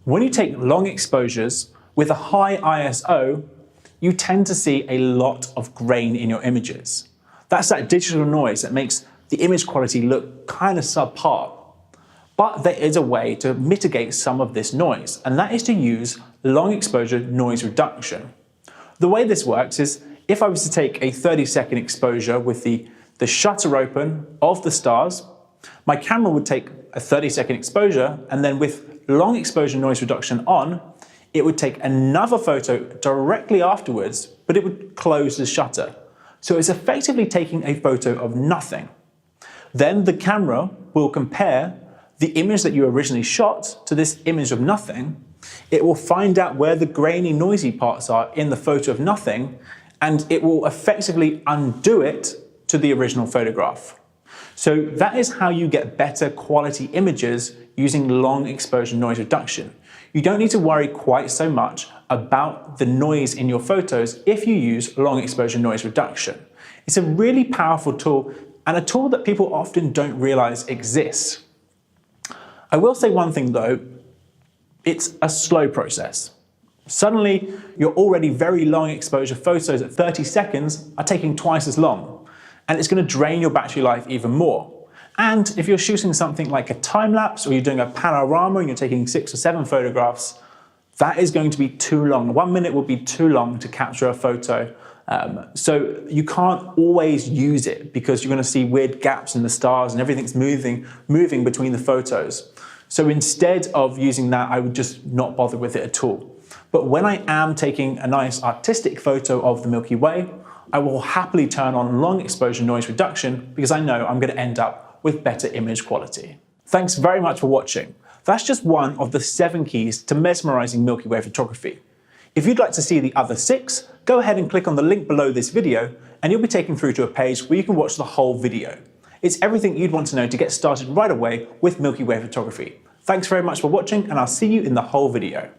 When you take long exposures with a high ISO, you tend to see a lot of grain in your images. That's that digital noise that makes the image quality look kind of subpar. But there is a way to mitigate some of this noise, and that is to use long exposure noise reduction. The way this works is, if I was to take a 30-second exposure with the shutter open of the stars, my camera would take a 30-second exposure, and then with long exposure noise reduction on, it would take another photo directly afterwards, but it would close the shutter. So it's effectively taking a photo of nothing. Then the camera will compare the image that you originally shot to this image of nothing. It will find out where the grainy, noisy parts are in the photo of nothing, and it will effectively undo it to the original photograph. So that is how you get better quality images using long exposure noise reduction. You don't need to worry quite so much about the noise in your photos if you use long exposure noise reduction. It's a really powerful tool, and a tool that people often don't realize exists. I will say one thing though, it's a slow process. Suddenly, your already very long exposure photos at 30 seconds are taking twice as long, and it's going to drain your battery life even more. And if you're shooting something like a time lapse, or you're doing a panorama and you're taking 6 or 7 photographs, that is going to be too long. 1 minute will be too long to capture a photo. So you can't always use it because you're going to see weird gaps in the stars and everything's moving between the photos. So instead of using that, I would just not bother with it at all. But when I am taking a nice artistic photo of the Milky Way, I will happily turn on long exposure noise reduction because I know I'm going to end up with better image quality. Thanks very much for watching. That's just one of the 7 keys to mesmerizing Milky Way photography. If you'd like to see the other 6, go ahead and click on the link below this video and you'll be taken through to a page where you can watch the whole video. It's everything you'd want to know to get started right away with Milky Way photography. Thanks very much for watching, and I'll see you in the whole video.